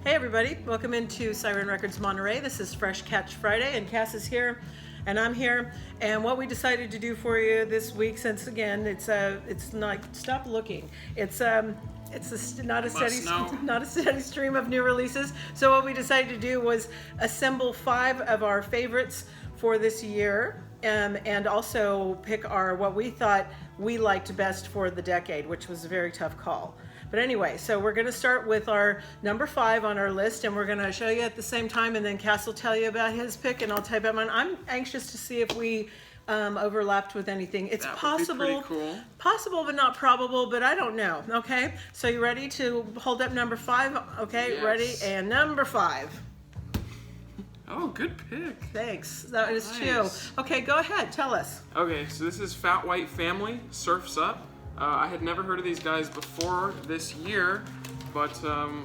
Hey everybody, welcome into Siren Records Monterey. This is Fresh Catch Friday, and Cass is here, and I'm here. And what we decided to do for you this week, since again it's not stop looking. Not a steady stream of new releases. So what we decided to do was assemble 5 of our favorites for this year, and also pick what we thought we liked best for the decade, which was a very tough call. But anyway, so we're going to start with our number 5 on our list, and we're going to show you at the same time, and then Cass will tell you about his pick, and I'll tell you about mine. I'm anxious to see if we overlapped with anything. It's possible, cool. Possible but not probable, but I don't know. Okay, so you ready to hold up number 5? Okay, yes. Ready? And number 5. Oh, good pick. Thanks. That is Nice. 2. Okay, go ahead. Tell us. Okay, so this is Fat White Family, Surf's Up. I had never heard of these guys before this year, but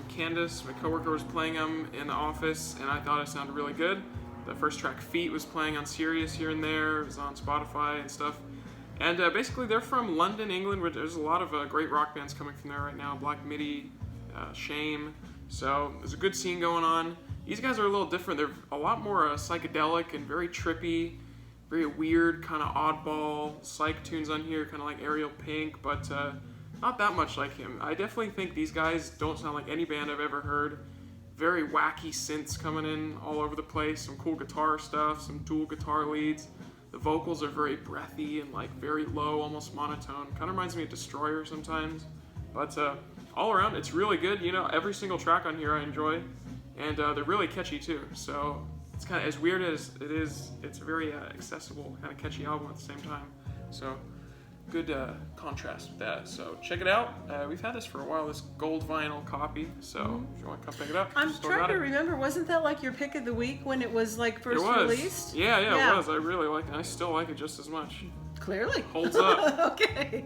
Candace, my coworker, was playing them in the office, and I thought it sounded really good. The first track, Feet, was playing on Sirius here and there. It was on Spotify and stuff. And basically, they're from London, England, where there's a lot of great rock bands coming from there right now. Black Midi, Shame. So there's a good scene going on. These guys are a little different. They're a lot more psychedelic and very trippy. Very weird, kind of oddball psych tunes on here, kind of like Ariel Pink, but not that much like him. I definitely think these guys don't sound like any band I've ever heard. Very wacky synths coming in all over the place, some cool guitar stuff, some dual guitar leads. The vocals are very breathy and like very low, almost monotone. Kind of reminds me of Destroyer sometimes. But all around, it's really good. You know, every single track on here I enjoy, and they're really catchy too. So it's kind of as weird as it is. It's a very accessible, kind of catchy album at the same time. So good contrast with that. So check it out. We've had this for a while. This gold vinyl copy. So if you want to come pick it up, I'm trying to remember. Wasn't that like your pick of the week when it was like first released? Yeah, it was. I really liked it. I still like it just as much. Clearly. Holds up. Okay.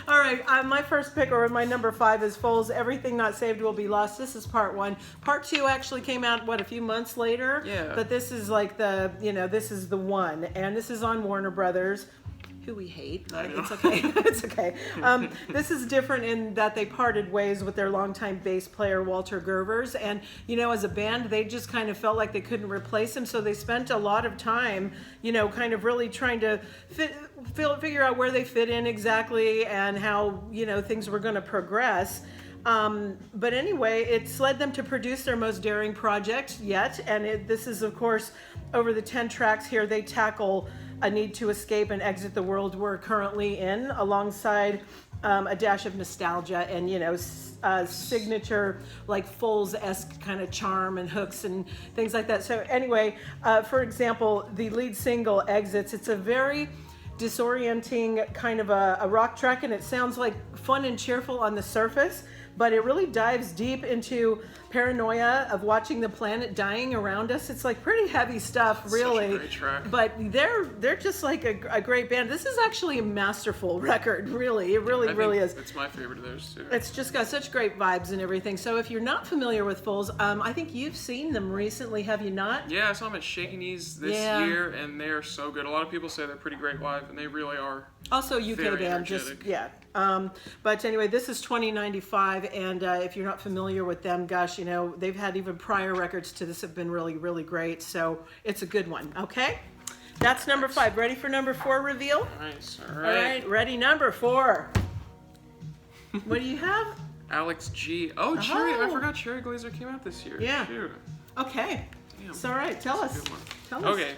All right. My first pick, or my number 5, is Foles. Everything Not Saved Will Be Lost. This is part 1. Part 2 actually came out, a few months later? Yeah. But this is like this is the one. And this is on Warner Brothers, who we hate. It's okay. It's okay. This is different in that they parted ways with their longtime bass player, Walter Gervers. And, as a band, they just kind of felt like they couldn't replace him. So they spent a lot of time, kind of really trying to figure out where they fit in exactly and how, things were going to progress. But anyway, it's led them to produce their most daring project yet. And this is, of course, over the 10 tracks here, they tackle a need to escape and exit the world we're currently in, alongside a dash of nostalgia and, signature, like Foles-esque kind of charm and hooks and things like that. So anyway, for example, the lead single, Exits, it's a very disorienting kind of a rock track, and it sounds like fun and cheerful on the surface, but it really dives deep into paranoia of watching the planet dying around us. It's like pretty heavy stuff, really. Such a great track. But they're just like a great band. This is actually a masterful record, really. It really is. It's my favorite of theirs too. It's just got such great vibes and everything. So if you're not familiar with Foles, I think you've seen them recently, have you not? Yeah, I saw them at Shaky Knees this year, and they are so good. A lot of people say they're pretty great live, and they really are. Also UK very band, energetic. But anyway, this is 2095, and if you're not familiar with them, gosh, they've had even prior records to this have been really, really great. So it's a good one. Okay, that's number 5. Ready for number 4 reveal? Nice. All right, ready, number 4. What do you have? Alex G. Oh, Cherry. I forgot Cherry Glazer came out this year. Yeah. Shoot. Okay. Damn. It's all right. Tell us. Good one. Tell us. Okay.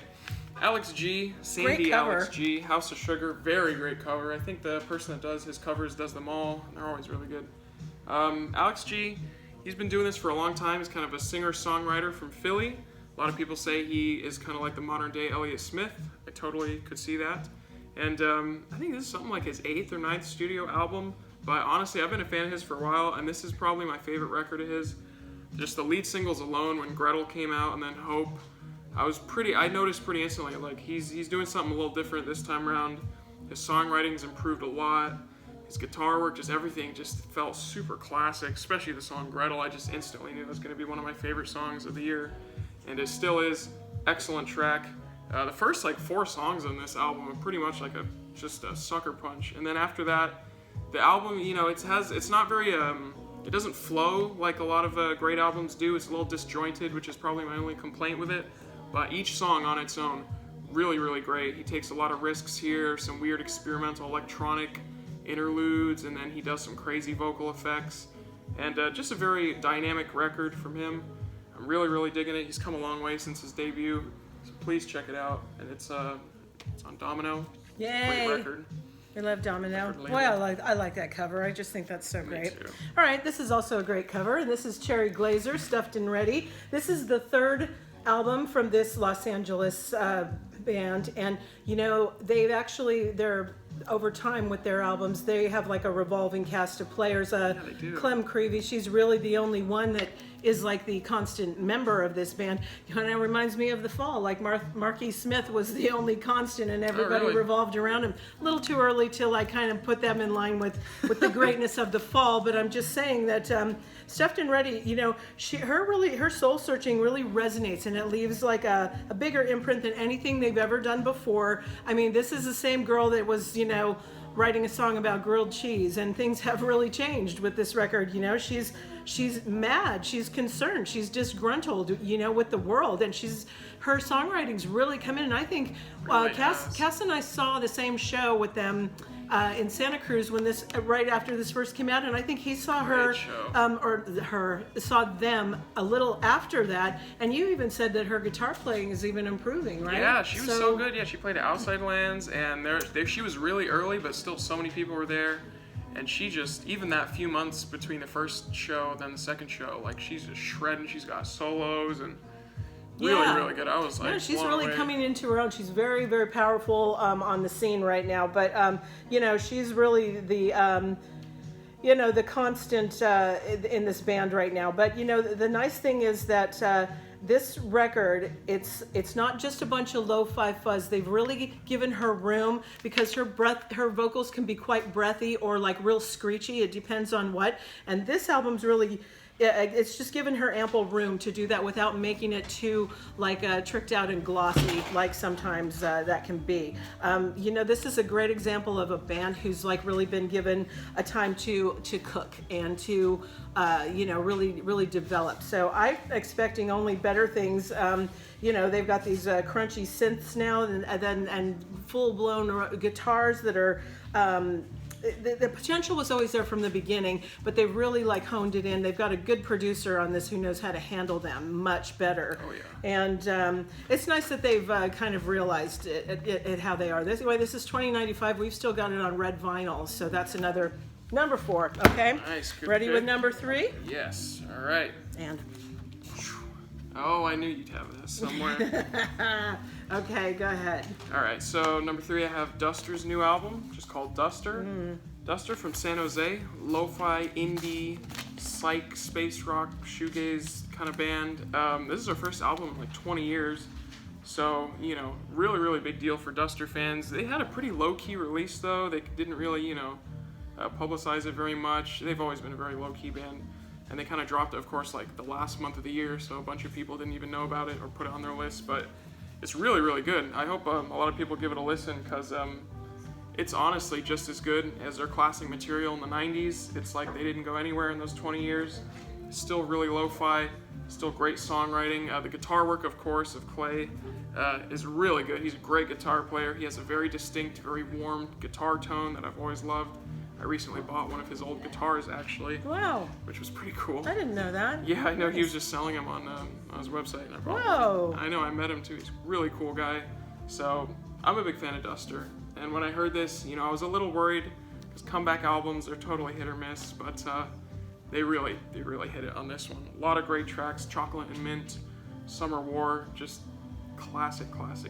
Alex G, Great Sandy cover. Alex G, House of Sugar, very great cover. I think the person that does his covers does them all, and they're always really good. Alex G, he's been doing this for a long time. He's kind of a singer-songwriter from Philly. A lot of people say he is kind of like the modern-day Elliott Smith. I totally could see that. And I think this is something like his 8th or 9th studio album. But honestly, I've been a fan of his for a while, and this is probably my favorite record of his. Just the lead singles alone, when Gretel came out, and then Hope. I noticed pretty instantly, like he's doing something a little different this time around. His songwriting's improved a lot. His guitar work, just everything just felt super classic, especially the song Gretel. I just instantly knew it was going to be one of my favorite songs of the year, and it still is. Excellent track. The first 4 songs on this album are pretty much like just a sucker punch, and then after that, the album, it's not very It doesn't flow like a lot of great albums do. It's a little disjointed, which is probably my only complaint with it. But each song on its own, really, really great. He takes a lot of risks here, some weird experimental electronic interludes, and then he does some crazy vocal effects. And just a very dynamic record from him. I'm really, really digging it. He's come a long way since his debut, so please check it out. And it's on Domino. Yay! Great record. I love Domino. Record Boy, label. I like that cover. I just think that's so great. too. All right, this is also a great cover, and this is Cherry Glazer, Stuffed and Ready. This is the third album from this Los Angeles band, and you know, they're over time with their albums, they have like a revolving cast of players. they do. Clem Creevy, she's really the only one that is like the constant member of this band. Kind of reminds me of The Fall, like Marky Smith was the only constant and everybody really? revolved around him. A little too early till I kind of put them in line with the greatness of The Fall, but I'm just saying that Stuffed and Ready, you know, her soul searching really resonates, and it leaves like a bigger imprint than anything they've ever done before. I mean, this is the same girl that was, you know, writing a song about grilled cheese, and things have really changed with this record. You know, she's mad, she's concerned, she's disgruntled, you know, with the world, and her songwriting's really come in. And I think Cass and I saw the same show with them in Santa Cruz when right after this first came out, and I think he saw her saw them a little after that, and you even said that her guitar playing is even improving, right? Yeah, she was so good. Yeah, she played at Outside Lands, and she was really early, but still so many people were there. And she just, even that few months between the first show then the second show, like she's just shredding. She's got solos and really good. I was like, yeah, she's blown really away. coming into her own. She's very, very powerful on the scene right now. But you know, she's really the the constant in this band right now. But you know, the nice thing is that this record, it's not just a bunch of lo-fi fuzz. They've really given her room, because her vocals can be quite breathy or like real screechy. It depends on what. And this album's really, it's just given her ample room to do that without making it too like tricked out and glossy, like sometimes that can be. You know, this is a great example of a band who's like really been given a time to cook and to you know, really develop. So I'm expecting only better things. You know, they've got these crunchy synths now, and full-blown guitars that are. The potential was always there from the beginning, but they've really like honed it in. They've got a good producer on this who knows how to handle them much better. Oh, yeah. And it's nice that they've kind of realized it how they are. This is 2095. We've still got it on red vinyl, so that's another number 4. Okay. Nice. Good Ready pick. with number 3? Yes. All right. And. Oh, I knew you'd have this somewhere. Okay, go ahead. All right, so number 3, I have Duster's new album, just called Duster. Duster from San Jose, lo-fi, indie, psych, space rock, shoegaze kind of band. This is our first album in like 20 years, so, you know, really big deal for Duster fans. They had a pretty low-key release, though. They didn't really, you know, publicize it very much. They've always been a very low-key band. And they kind of dropped it, of course, like the last month of the year, so a bunch of people didn't even know about it or put it on their list, but it's really good. I hope a lot of people give it a listen, because it's honestly just as good as their classic material in the 90s. It's like they didn't go anywhere in those 20 years. It's still really lo-fi, still great songwriting. The guitar work, of course, of Clay is really good. He's a great guitar player. He has a very distinct, very warm guitar tone that I've always loved. I recently bought one of his old guitars, actually. Wow. Which was pretty cool. I didn't know that. Yeah, I know. He was just selling them on his website, and I bought Whoa. one. I know. I met him too. He's a really cool guy. So I'm a big fan of Duster. And when I heard this, you know, I was a little worried, because comeback albums are totally hit or miss, but they really hit it on this one. A lot of great tracks: Chocolate and Mint, Summer War, just classic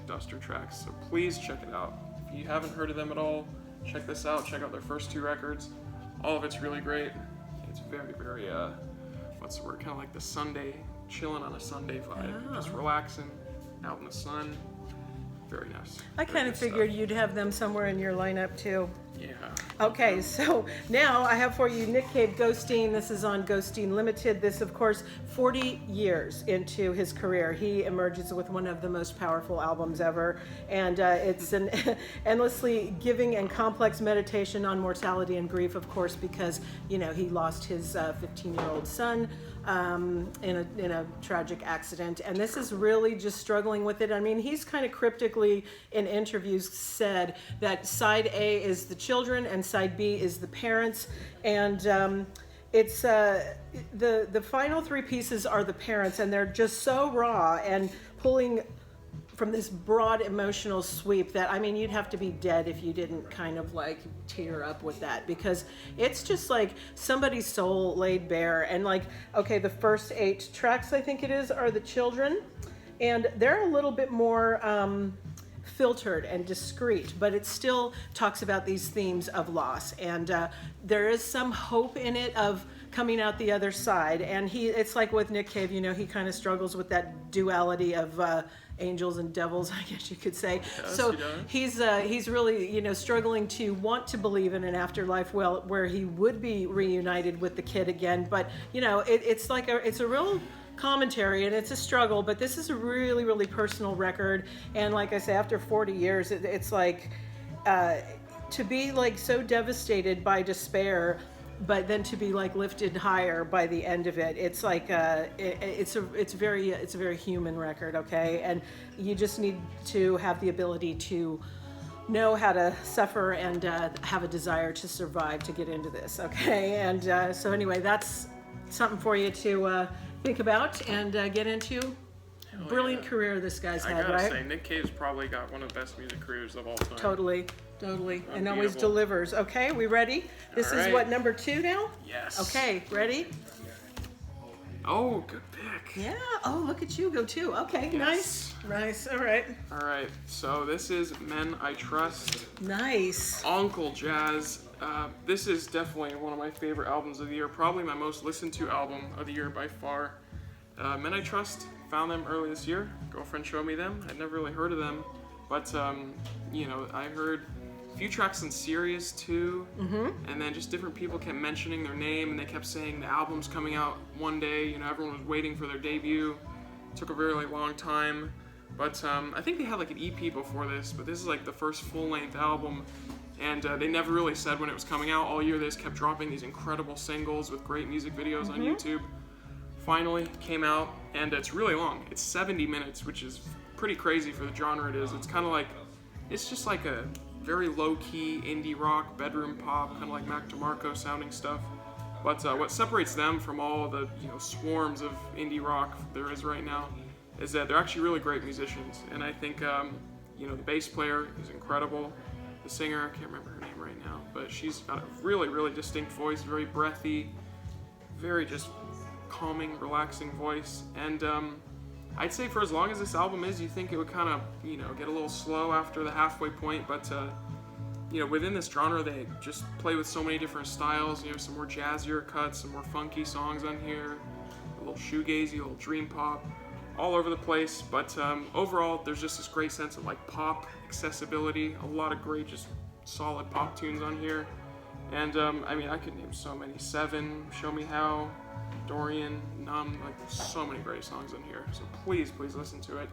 Duster tracks. So please check it out. If you haven't heard of them at all, check this out. Check out their first 2 records. All of it's really great. It's very, what's the word? Kind of like the Sunday, chilling on a Sunday vibe. Oh. Just relaxing, out in the sun. Very nice. I kind of figured you'd have them somewhere in your lineup too. Yeah. Okay, so now I have for you Nick Cave Ghosteen. This is on Ghosteen Limited. This, of course, 40 years into his career, he emerges with one of the most powerful albums ever. And it's an endlessly giving and complex meditation on mortality and grief, of course, because, you know, he lost his 15-year-old son in a tragic accident. And this is really just struggling with it. I mean, he's kind of cryptically in interviews said that side A is the children and side B is the parents. And it's the final three pieces are the parents, and they're just so raw and pulling from this broad emotional sweep that, I mean, you'd have to be dead if you didn't kind of like tear up with that, because it's just like somebody's soul laid bare. And like, okay, the first 8 tracks, I think it is, are the children, and they're a little bit more filtered and discreet, but it still talks about these themes of loss, and there is some hope in it of coming out the other side. And it's like with Nick Cave, you know, he kind of struggles with that duality of angels and devils, I guess you could say. Yes, so he he's really, you know, struggling to want to believe in an afterlife, well, where he would be reunited with the kid again. But you know, it's a real commentary, and it's a struggle, but this is a really, really personal record. And like I say, after 40 years, it's like to be like so devastated by despair, but then to be like lifted higher by the end of it. It's like it's a very human record, okay? And you just need to have the ability to know how to suffer and have a desire to survive to get into this, okay? And so anyway, that's something for you to think about and get into. Brilliant career this guy's had, I right? gotta say, Nick Cave's probably got one of the best music careers of all time. Totally. And always delivers. Okay, we ready? This is what, number 2 now? Yes. Okay, ready? Oh, good pick. Yeah. Oh, look at you go too. Okay, Yes. nice. All right. All right, so this is Men I Trust. Nice. Uncle Jazz. This is definitely one of my favorite albums of the year, probably my most listened to album of the year by far. Men I Trust, found them early this year. Girlfriend showed me them. I'd never really heard of them, but you know, I heard a few tracks in Sirius too, and then just different people kept mentioning their name, and they kept saying the album's coming out one day. You know, everyone was waiting for their debut. It took a very long time, but I think they had like an EP before this, but this is like the first full-length album. And they never really said when it was coming out. All year they just kept dropping these incredible singles with great music videos on YouTube. Finally came out, and it's really long. It's 70 minutes, which is pretty crazy for the genre it is. It's kind of like, it's just like a very low-key indie rock, bedroom pop, kind of like Mac DeMarco sounding stuff. But what separates them from all the swarms of indie rock there is right now is that they're actually really great musicians. And I think the bass player is incredible. The singer, I can't remember her name right now, but she's got a really, really distinct voice, very breathy, very just calming, relaxing voice. And I'd say for as long as this album is, you think it would kind of, get a little slow after the halfway point, but within this genre, they just play with so many different styles. Some more jazzier cuts, some more funky songs on here, a little shoegazy, a little dream pop, all over the place. But overall, there's just this great sense of like pop accessibility, a lot of great, just solid pop tunes on here. And I could name so many. Seven, Show Me How, Dorian, Numb, like so many great songs on here. So please listen to it.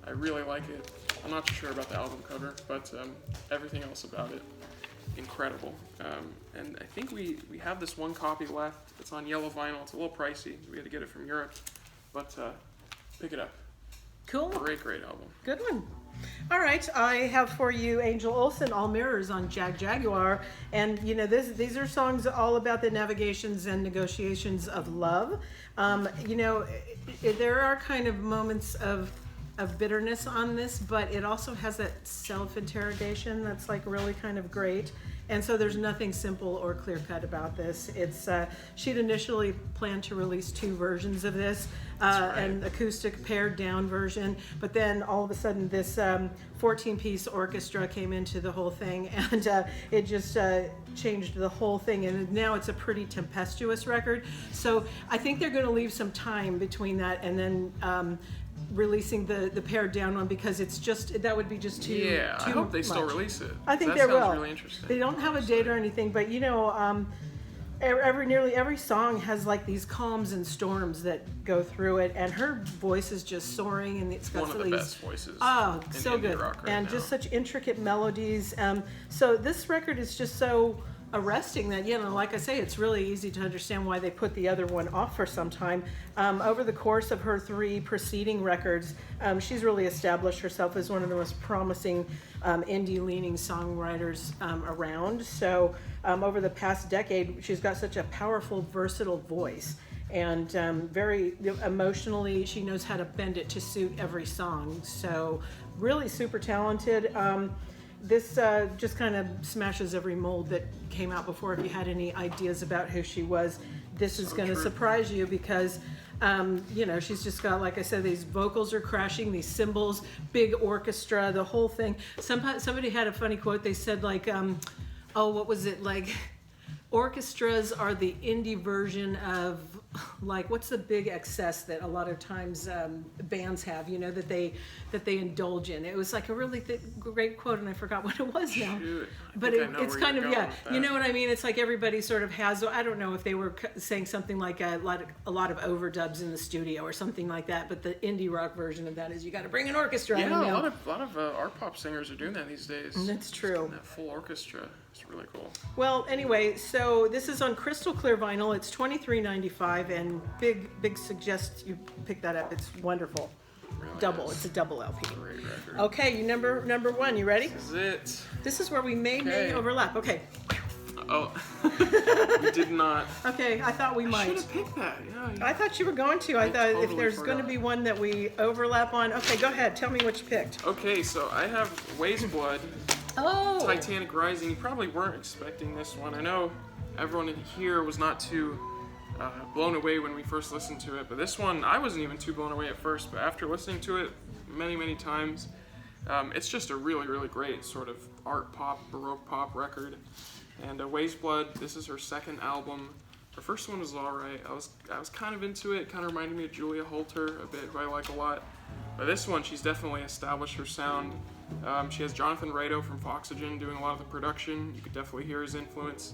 I really like it. I'm not sure about the album cover, but everything else about it, incredible. And I think we have this one copy left. It's on yellow vinyl. It's a little pricey. We had to get it from Europe, but pick it up. Cool. Great album. Good one. All right, I have for you Angel Olsen, All Mirrors on Jaguar. And, these are songs all about the navigations and negotiations of love. There are kind of moments of bitterness on this, but it also has that self-interrogation that's like really kind of great. And so there's nothing simple or clear-cut about this. It's she'd initially planned to release 2 versions of this, an acoustic pared-down version, but then all of a sudden this 4 14-piece orchestra came into the whole thing, and it just changed the whole thing. And now it's a pretty tempestuous record. So I think they're going to leave some time between that and then releasing the pared down one, because it's just, that would be just too Yeah, too I hope they much. still release it. I think that they sounds will. really interesting. They don't have a date or anything, but you know, nearly every song has like these calms and storms that go through it, and her voice is just soaring, and it's got One of the these best voices. oh in so indie good, rock right and now. just such intricate melodies. So this record is just so arresting that, you know, like I say, it's really easy to understand why they put the other one off for some time. Over the course of her 3 preceding records, she's really established herself as one of the most promising indie-leaning songwriters around. So over the past decade, she's got such a powerful, versatile voice, and very emotionally, she knows how to bend it to suit every song. So really super talented. This just kind of smashes every mold that came out before. If you had any ideas about who she was, this is going to surprise you, because you know, she's just got, like I said, these vocals are crashing, these cymbals, big orchestra, the whole thing. Somebody had a funny quote. They said like, oh, what was it, like, orchestras are the indie version of, like, what's the big excess that a lot of times bands have, you know, that they indulge in. It was like a really great quote, and I forgot what it was now. Shoot, but it's kind of, yeah, you know what I mean? It's like everybody sort of has, I don't know if they were saying something like a lot of overdubs in the studio or something like that, but the indie rock version of that is you got to bring an orchestra. Yeah, a lot of art pop singers are doing that these days. That's true. That full orchestra. It's really cool. Well, anyway, so this is on crystal clear vinyl. It's $23.95, and big suggest you pick that up. It's wonderful. Really Double. is. It's a double LP. Great record. Okay, number 1. You ready? This is it. This is where we may overlap. Okay. Oh, we did not. Okay, I thought we I might. should have picked that. Yeah. I thought you were going to. I thought if totally there's going to forgot. be one that we overlap on. Okay, go ahead. Tell me what you picked. Okay, so I have Ways Blood, Oh. Titanic Rising. You probably weren't expecting this one. I know everyone in here was not too blown away when we first listened to it, but this one I wasn't even too blown away at first. But after listening to it many times, it's just a really great sort of art pop, baroque pop record. And Ways Blood, this is her second album. Her first one was alright. I was kind of into it. Kind of reminded me of Julia Holter a bit, who I like a lot. But this one, she's definitely established her sound. She has Jonathan Rado from Foxygen doing a lot of the production. You could definitely hear his influence.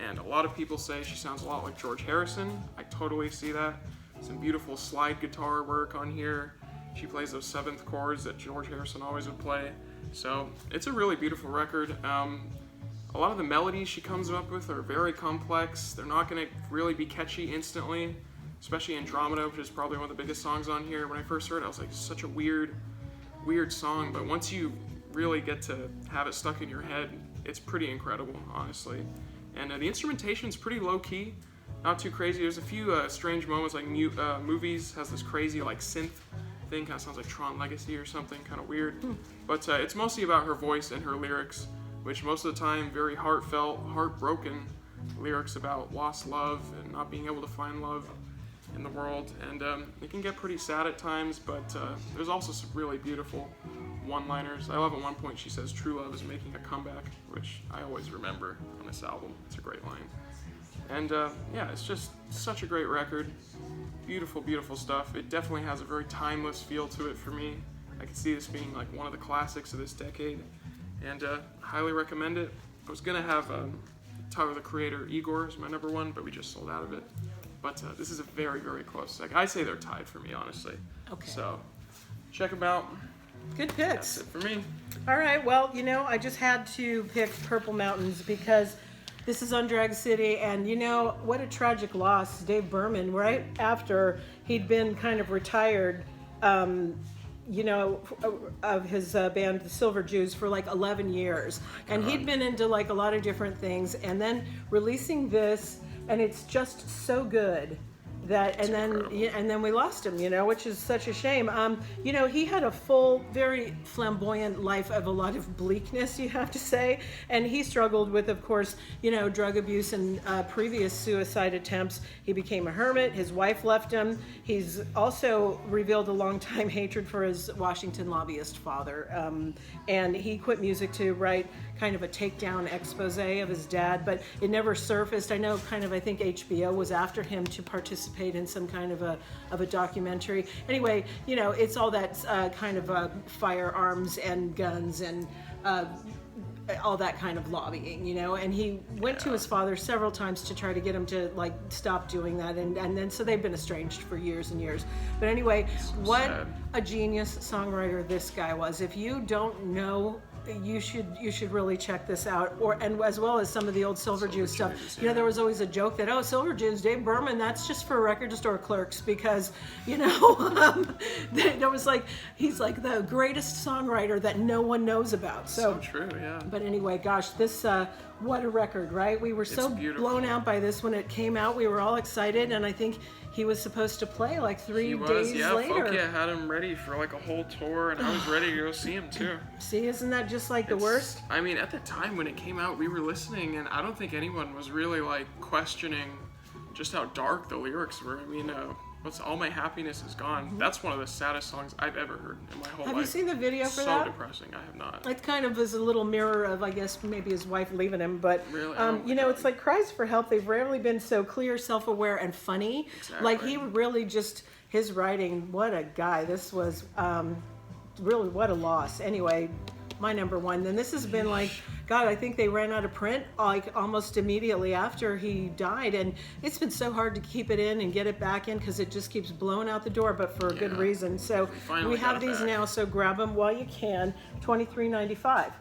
And a lot of people say she sounds a lot like George Harrison. I totally see that. Some beautiful slide guitar work on here. She plays those 7th chords that George Harrison always would play. So it's a really beautiful record. A lot of the melodies she comes up with are very complex. They're not going to really be catchy instantly, especially Andromeda, which is probably one of the biggest songs on here. When I first heard it, I was like, such a weird song, but once you really get to have it stuck in your head, it's pretty incredible, honestly. And the instrumentation's pretty low-key, not too crazy. There's a few strange moments, like Movies has this crazy like synth thing, kind of sounds like Tron Legacy or something, kind of weird. But it's mostly about her voice and her lyrics, which most of the time very heartfelt, heartbroken lyrics about lost love and not being able to find love in the world. And it can get pretty sad at times, but there's also some really beautiful one-liners. I love at one point she says true love is making a comeback, which I always remember on this album. It's a great line. And yeah, it's just such a great record. Beautiful stuff. It definitely has a very timeless feel to it for me. I can see this being like one of the classics of this decade, and highly recommend it. I was gonna have Tyler the Creator Igor as my number 1, but we just sold out of it. But this is a very close second. I say they're tied for me, honestly. Okay. So check them out. Good That's picks. it for me. All right, well, you know, I just had to pick Purple Mountains because this is on Drag City, and you know, what a tragic loss. Dave Berman, right after he'd been kind of retired, you know, of his band, the Silver Jews, for like 11 years. And he'd been into like a lot of different things, and then releasing this, and it's just so good. that, and then incredible. yeah, and then we lost him, which is such a shame. He had a full, very flamboyant life of a lot of bleakness, you have to say, and he struggled with, of course, drug abuse and previous suicide attempts. He became a hermit. His wife left him. He's also revealed a long-time hatred for his Washington lobbyist father, and he quit music to write kind of a takedown expose of his dad, but it never surfaced. I know I think HBO was after him to participate in some kind of a documentary. Anyway, it's all that kind of firearms and guns and all that kind of lobbying, and he went to his father several times to try to get him to stop doing that, and then so they've been estranged for years and years. But anyway, what sad. a genius songwriter this guy was. If you don't know, you should really check this out, and as well as some of the old Silver Jews stuff. There was always a joke that, Silver Jews, Dave Berman, that's just for record store clerks, because there was he's the greatest songwriter that no one knows about. So true, yeah. But anyway, gosh, this what a record, right? We were so blown out by this when it came out. We were all excited, and I think he was supposed to play 3 days later. Folk had him ready for a whole tour, and I was ready to go see him too. See, isn't that just the worst? I mean, at the time when it came out, we were listening, and I don't think anyone was really questioning just how dark the lyrics were. I mean, what's All My Happiness Is Gone? Mm-hmm. That's one of the saddest songs I've ever heard in my whole life. Have you seen the video for that? So depressing. I have not. It kind of is a little mirror of, I guess, maybe his wife leaving him, but really? It's like cries for help. They've rarely been so clear, self-aware, and funny. Exactly. He really just, his writing, what a guy. This was really, what a loss. Anyway, my number one. Then this has been God, I think they ran out of print almost immediately after he died, and it's been so hard to keep it in and get it back in because it just keeps blowing out the door, but for a good reason. So we have these now, so grab them while you can. $23.95.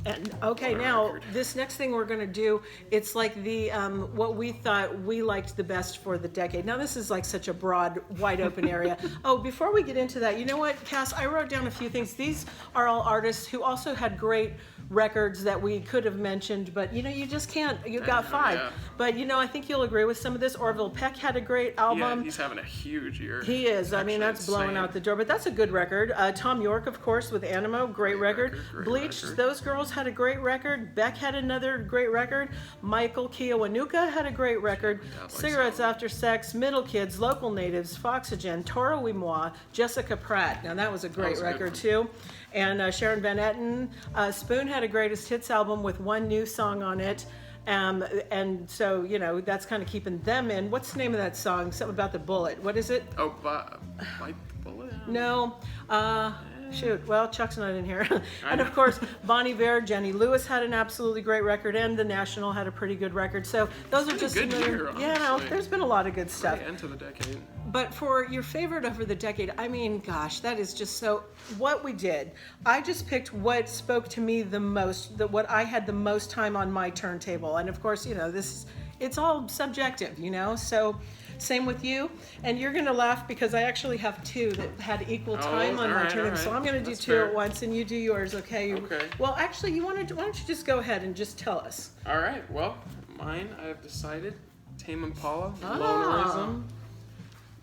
And okay, now this next thing we're going to do, it's the what we thought we liked the best for the decade. Now this is such a broad, wide open area. Oh, before we get into that, you know what, Cass? I wrote down a few things. These are all artists who also had great records that we could have mentioned, but you just can't. You've got 5. Yeah. But I think you'll agree with some of this. Orville Peck had a great album. Yeah, he's having a huge year. He is. I mean, that's blowing out the door, but that's a good record. Tom York, of course, with Animo, great record. Bleach, those girls had a great record. Beck had another great record. Michael Kiwanuka had a great record. Cigarettes After Sex, Middle Kids, Local Natives, Foxygen, Toro y Moi, Jessica Pratt. Now that was a great record too. And Sharon Van Etten. Spoon had a greatest hits album with one new song on it. And so, that's kind of keeping them in. What's the name of that song? Something about the bullet. What is it? Oh, Bite the Bullet? No. Shoot. Well, Chuck's not in here. And of course, Bon Iver, Jenny Lewis had an absolutely great record, and The National had a pretty good record. So those are just good year, there's been a lot of good stuff. End of the decade. But for your favorite over the decade, I mean, gosh, that is just so. What we did, I just picked what spoke to me the most, what I had the most time on my turntable, and of course, it's all subjective, So. Same with you, and you're gonna laugh because I actually have 2 that had equal time on my turntable. So I'm gonna do That's 2 fair. At once, and you do yours, okay? Okay. Well, actually, why don't you just go ahead and just tell us? All right. Well, mine I have decided. Tame Impala, Lonerism.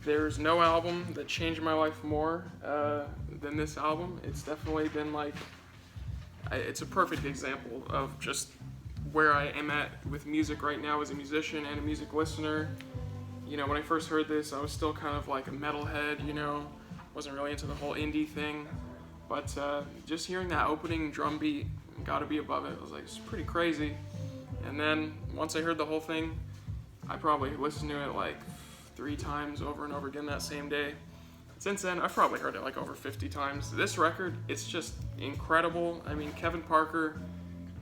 There's no album that changed my life more than this album. It's definitely been it's a perfect example of just where I am at with music right now as a musician and a music listener. When I first heard this, I was still kind of like a metalhead, wasn't really into the whole indie thing, but just hearing that opening drum beat, Gotta Be Above It, I was like, it's pretty crazy. And then once I heard the whole thing, I probably listened to it 3 times over and over again that same day. Since then, I've probably heard it over 50 times. This record, it's just incredible. I mean, Kevin Parker,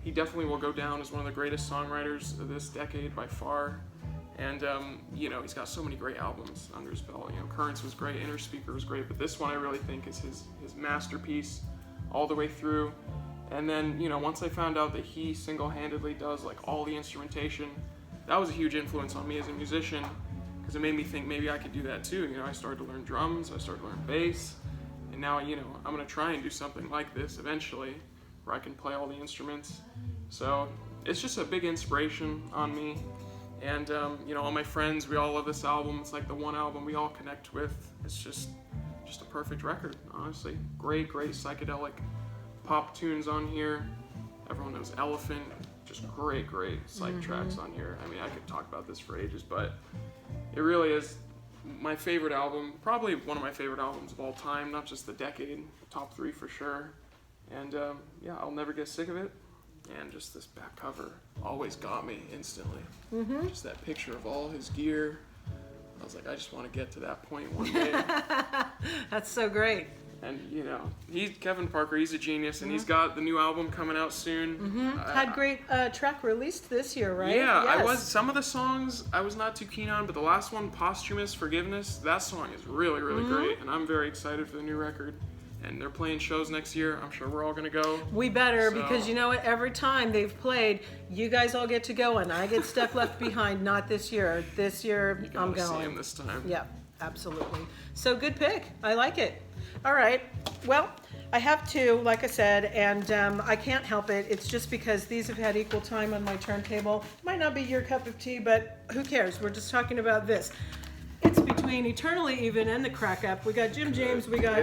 he definitely will go down as one of the greatest songwriters of this decade by far. And, he's got so many great albums under his belt. Currents was great, Inner Speaker was great, but this one I really think is his masterpiece all the way through. And then, once I found out that he single-handedly does, all the instrumentation, that was a huge influence on me as a musician, because it made me think maybe I could do that too. I started to learn drums, I started to learn bass, and now, I'm going to try and do something like this eventually, where I can play all the instruments. So, it's just a big inspiration on me. And you know, all my friends, we all love this album. It's like the one album we all connect with. It's just a perfect record, honestly. Great psychedelic pop tunes on here. Everyone knows Elephant. Just great psych tracks on here. I mean, I could talk about this for ages, but it really is my favorite album, probably one of my favorite albums of all time, not just the decade, top 3 for sure. And yeah, I'll never get sick of it. And just this back cover always got me instantly. Just that picture of all his gear. I was like, I just want to get to that point one day. That's so great. And you know, Kevin Parker, he's a genius, and he's got the new album coming out soon. Had great track released this year, right? Yeah, Yes. Some of the songs I was not too keen on, but the last one, Posthumous Forgiveness, that song is really great, and I'm very excited for the new record. And they're playing shows next year. I'm sure we're all gonna go. We better, because you know what? Every time they've played, you guys all get to go, and I get stuck left behind. Not this year. This year, I'm going. See him this time. Yeah, absolutely. So good pick. I like it. All right. Well, I have 2, like I said, and I can't help it. It's just because these have had equal time on my turntable. Might not be your cup of tea, but who cares? We're just talking about this. It's between Eternally Even and the Crack Up. We got Jim James, we got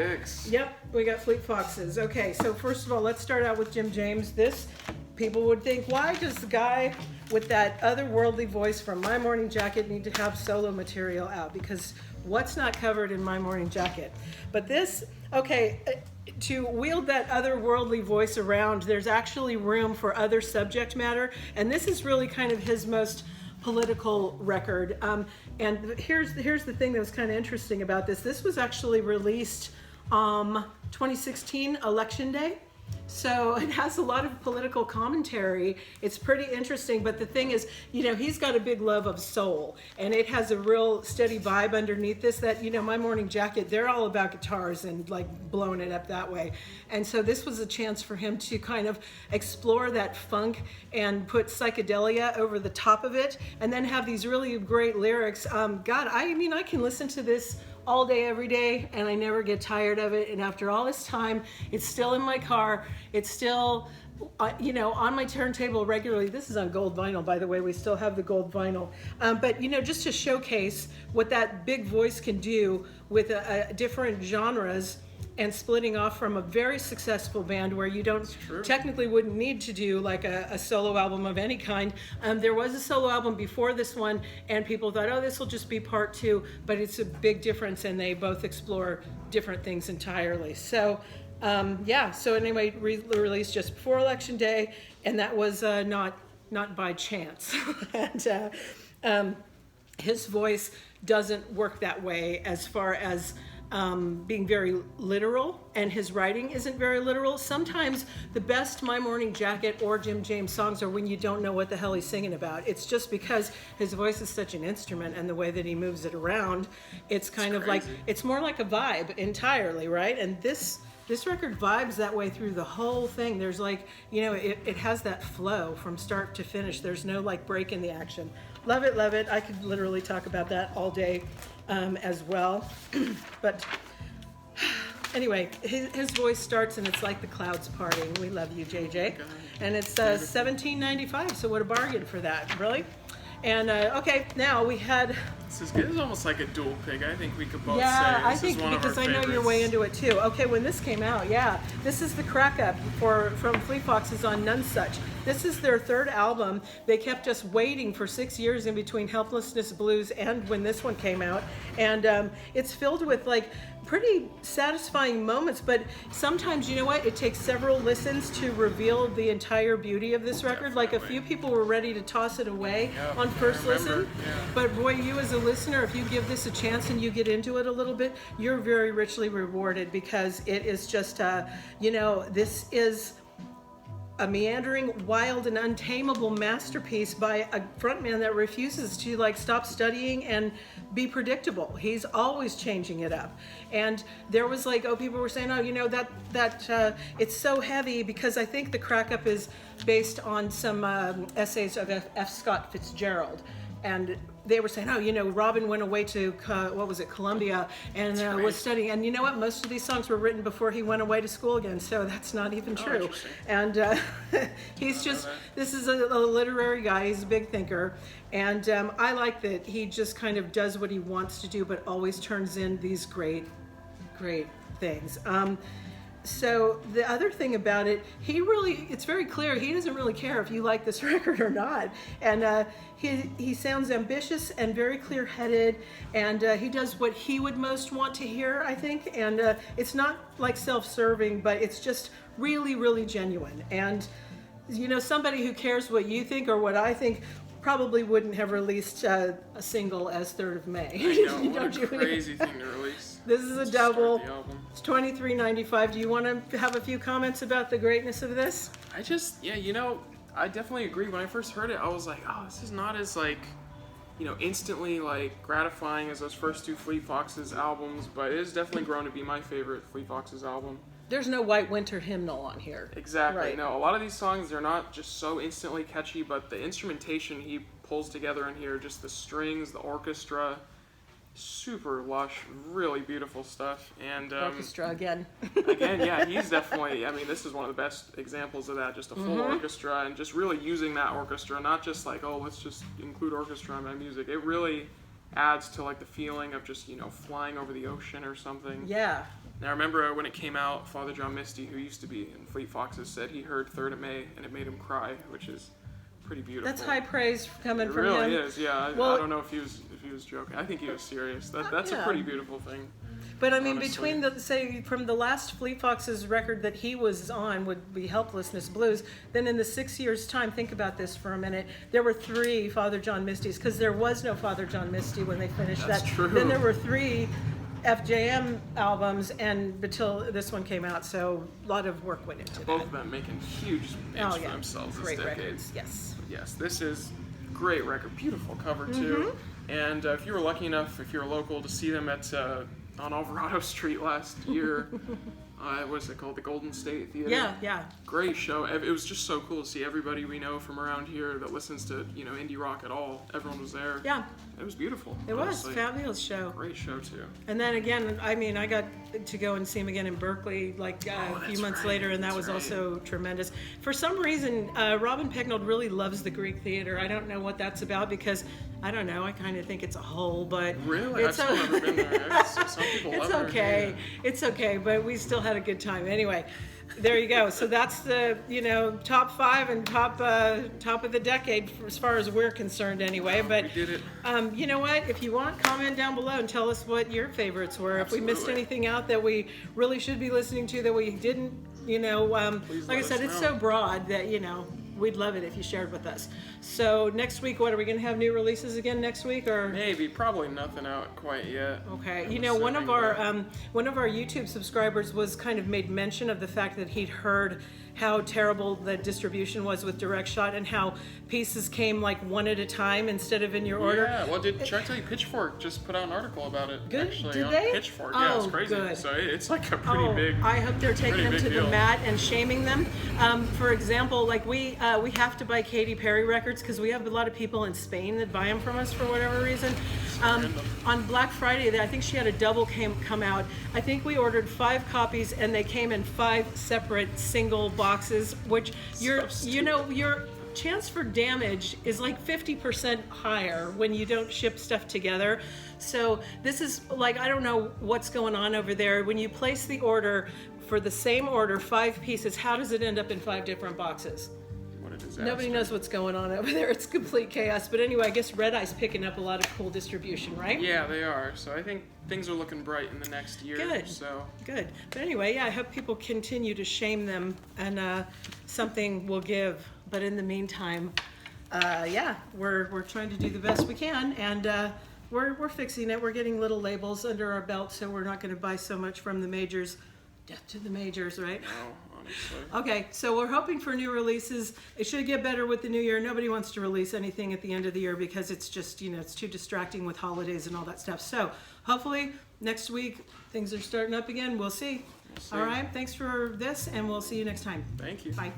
Fleet Foxes. Okay, so first of all, let's start out with Jim James. This, people would think, why does the guy with that otherworldly voice from My Morning Jacket need to have solo material out? Because what's not covered in My Morning Jacket? But this, okay, to wield that otherworldly voice around, there's actually room for other subject matter, and this is really kind of his most political record. And here's the thing that was kind of interesting about this. This was actually released 2016 election day. So it has a lot of political commentary. It's pretty interesting, but the thing is, you know, he's got a big love of soul, and it has a real steady vibe underneath this that, you know, My Morning Jacket, they're all about guitars and like blowing it up that way. And so this was a chance for him to kind of explore that funk and put psychedelia over the top of it, and then have these really great lyrics. God, I mean, I can listen to this all day, every day, and I never get tired of it. And after all this time, it's still in my car. It's still, you know, on my turntable regularly. This is on gold vinyl, by the way. We still have the gold vinyl. But, you know, just to showcase what that big voice can do with different genres, and splitting off from a very successful band where you don't technically wouldn't need to do like a solo album of any kind. There was a solo album before this one, and people thought, oh, this will just be part 2, but it's a big difference, and they both explore different things entirely. So yeah, so anyway, released just before Election Day, and that was not by chance. And his voice doesn't work that way as far as being very literal, and his writing isn't very literal. Sometimes the best My Morning Jacket or Jim James songs are when you don't know what the hell he's singing about. It's just because his voice is such an instrument, and the way that he moves it around, it's kind of like, it's more like a vibe entirely, right? And this record vibes that way through the whole thing. There's like, you know, it has that flow from start to finish. There's no like break in the action. Love it, love it. I could literally talk about that all day as well. But anyway, his voice starts and it's like the clouds parting. We love you, JJ. And it's $17.95, so what a bargain for that, really. And okay, now we had. This is good. This is almost like a dual pick. I think we could both say I this think is one because of our I know you're way into it too. Okay, when this came out, this is the Crack Up from Fleet Foxes on None Such. This is their 3rd album. They kept us waiting for 6 years in between Helplessness Blues and when this one came out, and it's filled with like pretty satisfying moments, but sometimes, you know what, it takes several listens to reveal the entire beauty of this record. Like a few people were ready to toss it away on first listen, but boy, you as a listener, if you give this a chance and you get into it a little bit, you're very richly rewarded, because it is just you know, this is a meandering, wild, and untamable masterpiece by a frontman that refuses to like stop studying and be predictable. He's always changing it up. And there was like, people were saying, oh, you know, that it's so heavy, because I think the Crack Up is based on some essays of F. Scott Fitzgerald. and they were saying, oh, you know, Robin went away to what was it, Columbia, and right. was studying. And you know what? Most of these songs were written before he went away to school again, so that's not even true. Interesting. And he's just, this is a literary guy. He's a big thinker, and I like that he just kind of does what he wants to do, but always turns in these great things. So the other thing about it, it's very clear he doesn't really care if you like this record or not. And he sounds ambitious and very clear-headed, and he does what he would most want to hear, I think. And it's not like self-serving, but it's just really, really genuine. And, you know, somebody who cares what you think or what I think probably wouldn't have released a single as 3rd of May. I know, what a crazy thing to release. This is a To double. start the album. It's $23.95. Do you want to have a few comments about the greatness of this? Yeah, you know, I definitely agree. When I first heard it, I was like, oh, this is not as, like, you know, instantly, like, gratifying as those first 2 Fleet Foxes albums, but it has definitely grown to be my favorite Fleet Foxes album. There's no White Winter hymnal on here. Exactly. Right. No, a lot of these songs, they're not just so instantly catchy, but the instrumentation he pulls together in here, just the strings, the orchestra, super lush, really beautiful stuff. And Orchestra again. again, yeah, he's definitely, I mean, this is one of the best examples of that, just a full orchestra, and just really using that orchestra, not just like, oh, let's just include orchestra in my music. It really adds to like the feeling of just, you know, flying over the ocean or something. Yeah. Now, I remember when it came out, Father John Misty, who used to be in Fleet Foxes, said he heard 3rd of May and it made him cry, which is pretty beautiful. That's high praise coming It from really him. is, yeah. Well, I don't know if he was joking. I think he was serious. That's yeah. a pretty beautiful thing. But I mean, honestly. between from the last Fleet Foxes record that he was on would be Helplessness Blues, then in the 6 years' time, think about this for a minute, there were 3 Father John Mistys, because there was no Father John Misty when they finished That's that. true. Then there were 3 FJM albums, and until this one came out, so a lot of work went into Both that. of them making huge names for themselves this Great decade. records, yes. Yes, this is a great record. Beautiful cover, too. And if you were lucky enough, if you're local, to see them at on Alvarado Street last year, what's it called? The Golden State Theater? Yeah. Great show. It was just so cool to see everybody we know from around here that listens to, you know, indie rock at all. Everyone was there. Yeah. It was beautiful. It honestly. was fabulous show. Great show, too. And then again, I mean, I got to go and see him again in Berkeley like a few months later, and that was also tremendous. For some reason, Robin Pecknold really loves the Greek theater. I don't know what that's about, because I don't know. I kind of think it's a hole, but Really? I've still never been there. Some people it's love okay. It's okay, but we still had a good time. Anyway, there you go. So that's the, you know, top 5 and top of the decade as far as we're concerned anyway. But We did it. you know what? If you want, comment down below and tell us what your favorites were. Absolutely. If we missed anything out that we really should be listening to that we didn't, you know, Please like I let said, us it's know. so broad that, you know, we'd love it if you shared with us. So next week, what are we going to have new releases again next week, or? Maybe, probably nothing out quite yet. Okay, I'm you know, one of assuming, our YouTube subscribers was kind of made mention of the fact that he'd heard how terrible the distribution was with Direct Shot, and how pieces came like one at a time instead of in your order. Yeah, well, should I tell you, Pitchfork just put out an article about it. Good. Actually, Did on they? Pitchfork. Yeah, it's Oh, crazy. good. So it's like a pretty big. I hope they're taking pretty them big to deal. the mat and shaming them. For example, like we have to buy Katy Perry records because we have a lot of people in Spain that buy them from us for whatever reason. On Black Friday, I think she had a double come out. I think we ordered 5 copies and they came in 5 separate single boxes, which your chance for damage is like 50% higher when you don't ship stuff together. So this is like, I don't know what's going on over there. When you place the order for the same order, 5 pieces, how does it end up in 5 different boxes? What a disaster. Nobody knows what's going on over there. It's complete chaos. But anyway, I guess Red Eye's picking up a lot of cool distribution, right? Yeah, they are. So I think things are looking bright in the next year. Good. So Good. But anyway, yeah, I hope people continue to shame them, and something will give. But in the meantime, yeah, we're trying to do the best we can, and we're fixing it. We're getting little labels under our belt, so we're not going to buy so much from the majors. Death to the majors, right? no, honestly. Okay, so we're hoping for new releases. It should get better with the new year. Nobody wants to release anything at the end of the year because it's just, it's too distracting with holidays and all that stuff. So hopefully next week things are starting up again. We'll see. We'll see. All right, thanks for this, and we'll see you next time. Thank you. Bye.